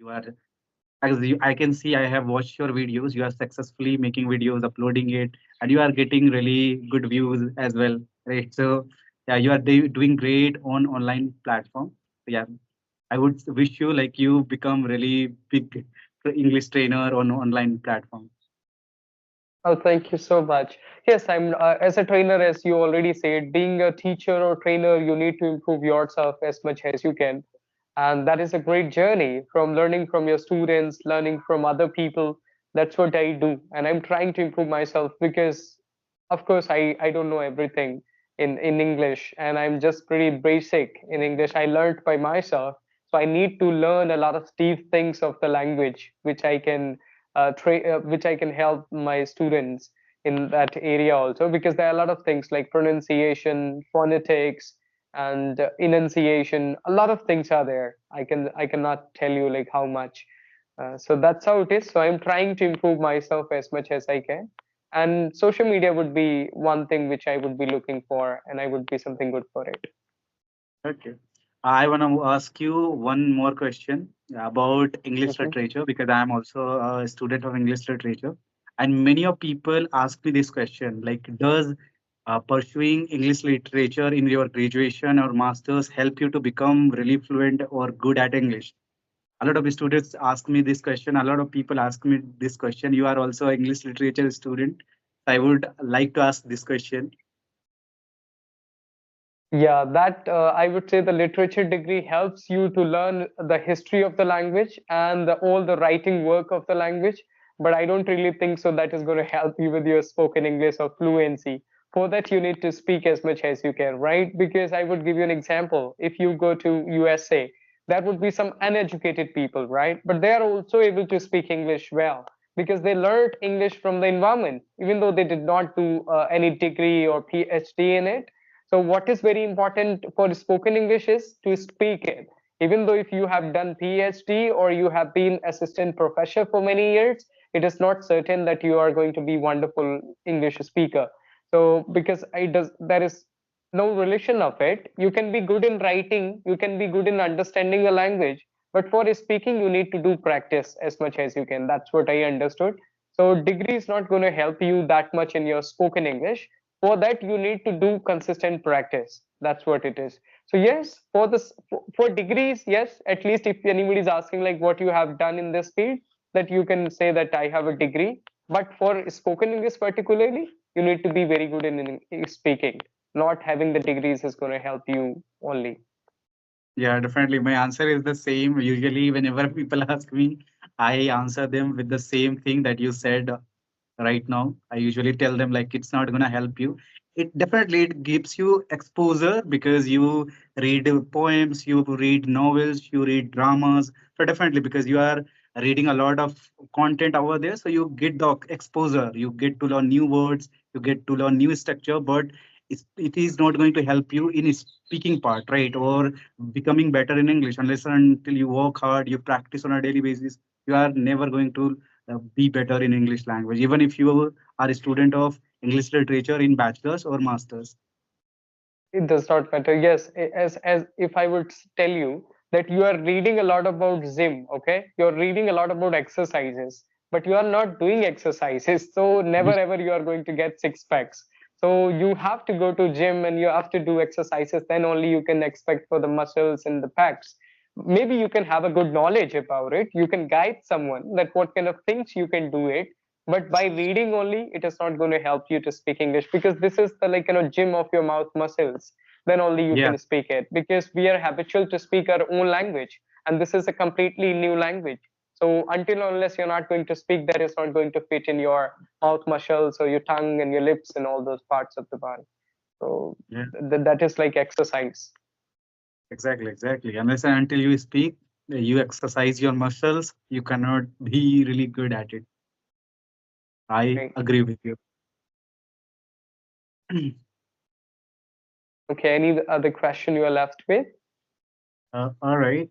You are, I can see, I have watched your videos. You are successfully making videos, uploading it, and you are getting really good views as well, right? So yeah, you are doing great on online platform. Yeah, I would wish you like you become really big English trainer on online platform. Oh, thank you so much. Yes, I'm as a trainer, as you already said, being a teacher or trainer, you need to improve yourself as much as you can. And that is a great journey from learning from your students, learning from other people. That's what I do. And I'm trying to improve myself because, of course, I don't know everything in English, and I'm just pretty basic in English. I learned by myself. So I need to learn a lot of deep things of the language, which I can help my students in that area also, because there are a lot of things like pronunciation, phonetics, and enunciation. A lot of things are there. I cannot tell you like how much. So that's how it is. So I'm trying to improve myself as much as I can. And social media would be one thing which I would be looking for, and I would be something good for it. Okay. I want to ask you one more question about English Mhm. literature because I am also a student of English literature. And many of people ask me this question, like, does pursuing English literature in your graduation or masters help you to become really fluent or good at English? A lot of students ask me this question. A lot of people ask me this question. You are also an English literature student. I would like to ask this question. Yeah, that I would say the literature degree helps you to learn the history of the language and all the writing work of the language. But I don't really think so that is going to help you with your spoken English or fluency. For that, you need to speak as much as you can, right? Because I would give you an example. If you go to USA, that would be some uneducated people, right? But they are also able to speak English well because they learned English from the environment, even though they did not do any degree or PhD in it. So what is very important for spoken English is to speak it. Even though if you have done PhD or you have been assistant professor for many years, it is not certain that you are going to be wonderful English speaker. So because it does, there is no relation of it. You can be good in writing, you can be good in understanding the language, but for speaking, you need to do practice as much as you can. That's what I understood. So degree is not going to help you that much in your spoken English. For that you need to do consistent practice. That's what it is. So yes, for this, for degrees, yes, at least if anybody is asking like what you have done in this field, that you can say that I have a degree. But for spoken English particularly, you need to be very good in speaking. Not having the degrees is going to help you only. Yeah, definitely. My answer is the same. Usually, whenever people ask me, I answer them with the same thing that you said right now. I usually tell them like it's not gonna help you. It definitely it gives you exposure because you read poems, you read novels, you read dramas. So definitely because you are reading a lot of content over there, so you get the exposure. You get to learn new words, you get to learn new structure, but it is not going to help you in speaking part, right? Or becoming better in English unless and until you work hard, you practice on a daily basis. You are never going to be better in English language, even if you are a student of English literature in bachelor's or master's. It does not matter. Yes, as if I would tell you that you are reading a lot about gym, okay? You're reading a lot about exercises, but you are not doing exercises. So never Mhm. ever you are going to get six packs. So you have to go to gym and you have to do exercises. Then only you can expect for the muscles and the packs. Maybe you can have a good knowledge about it. You can guide someone that what kind of things you can do it, but by reading only it is not going to help you to speak English, because this is the like gym of your mouth muscles. Then only you Yeah, can speak it, because we are habitual to speak our own language, and this is a completely new language. So until unless you're not going to speak, that is not going to fit in your mouth muscles or your tongue and your lips and all those parts of the body. So yeah, that is like exercise. exactly, exactly. Unless and until you speak, you exercise your muscles, you cannot be really good at it. I Right. agree with you. Okay, any other question you are left with? All right.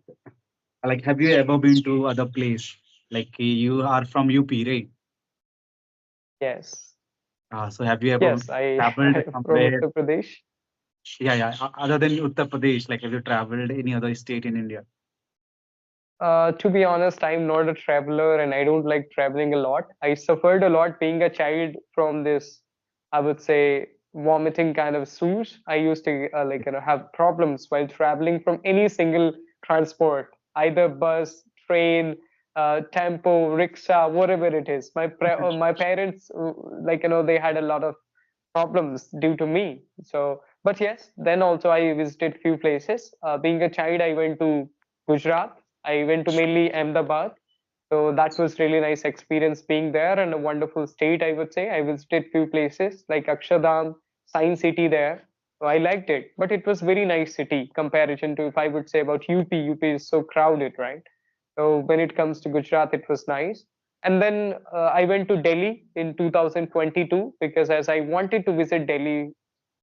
Like, have you ever been to other place? Like, you are from UP, right? Yes. So have you ever Yes, I traveled I'm from somewhere? Uttar Pradesh. Yeah, yeah. Other than Uttar Pradesh, like, have you traveled any other state in India? To be honest, I'm not a traveler and I don't like traveling a lot. I suffered a lot being a child from this, I would say, vomiting kind of source. I used to have problems while traveling from any single transport, either bus, train, tempo, rickshaw, whatever it is. My parents, they had a lot of problems due to me. So, but yes, then also I visited few places. Being a child, I went to Gujarat. I went to mainly Ahmedabad. So that was really nice experience being there and a wonderful state, I would say. I visited few places like Akshardham, Science City there. So I liked it, but it was very nice city comparison to if I would say about UP. UP is so crowded, right? So when it comes to Gujarat, it was nice. And then I went to Delhi in 2022 because as I wanted to visit Delhi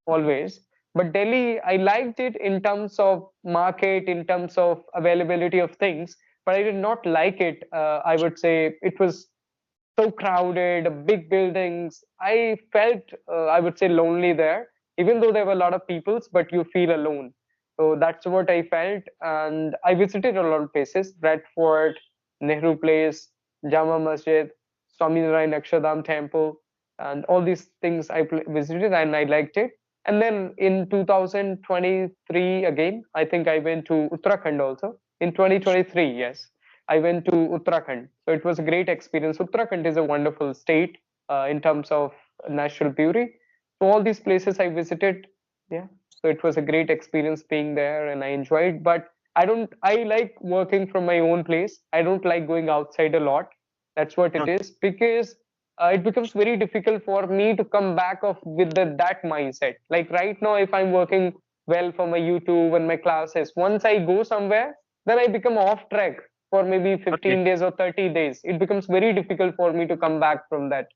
always. But Delhi, I liked it in terms of market, in terms of availability of things, but I did not like it. I would say it was so crowded, big buildings. I felt, I would say, lonely there, even though there were a lot of peoples, but you feel alone. So that's what I felt. And I visited a lot of places: Red Fort, Nehru Place, Jama Masjid, Swaminarayan Akshardham Temple, and all these things I visited and I liked it. And then in 2023, again, I think I went to Uttarakhand also. In 2023, yes, I went to Uttarakhand. So it was a great experience. Uttarakhand is a wonderful state in terms of natural beauty. So all these places I visited, yeah. So it was a great experience being there and I enjoyed. But I like working from my own place. I don't like going outside a lot. That's what it Okay. is because it becomes very difficult for me to come back of with that mindset. Like right now, if I'm working well for my YouTube and my classes, once I go somewhere, then I become off track for maybe Okay. 15 days or 30 days. It becomes very difficult for me to come back from that.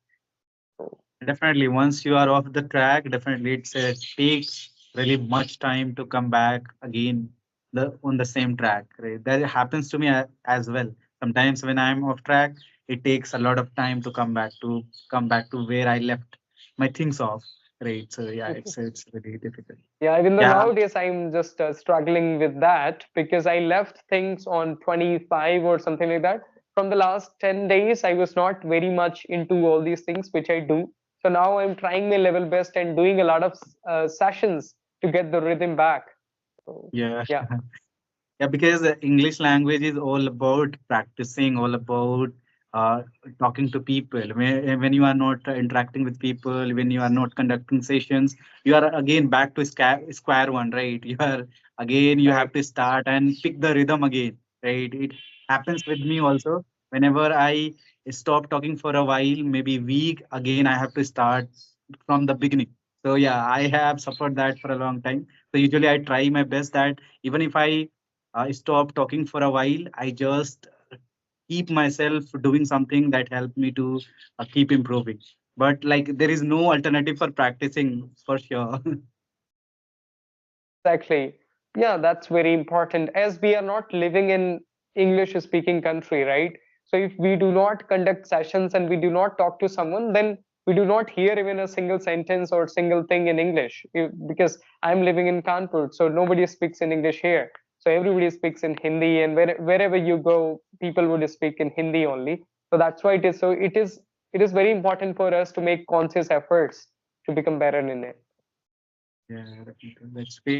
So, Definitely, once you are off the track, definitely it takes really much time to come back again the on the same track. Right, that happens to me as well. Sometimes when I'm off track, it takes a lot of time to come back to where I left my things off. Right, so yeah, it's really difficult. yeah, even though Yeah, nowadays I'm just struggling with that because I left things on 25 or something like that. From the last 10 days, I was not very much into all these things, which I do. So now I'm trying my level best and doing a lot of sessions to get the rhythm back. So, yeah. yeah, Yeah, because the English language is all about practicing, all about uh, talking to people. When you are not interacting with people, when you are not conducting sessions, you are again back to square one, right? You are again, you have correct. to start and pick the rhythm again, right? It happens with me also. Whenever I stop talking for a while, maybe week, again, I have to start from the beginning. So yeah, I have suffered that for a long time. So usually I try my best that even if I stop talking for a while. I just keep myself doing something that help me to keep improving. But like there is no alternative for practicing for sure. Exactly. Yeah, that's very important. As we are not living in English speaking country, right? So if we do not conduct sessions and we do not talk to someone, then we do not hear even a single sentence or single thing in English. Because I'm living in Kanpur, so nobody speaks in English here. So everybody speaks in Hindi, and wherever you go, people would speak in Hindi only. So that's why it is. So it is very important for us to make conscious efforts to become better in it. Yeah, definitely. That's great.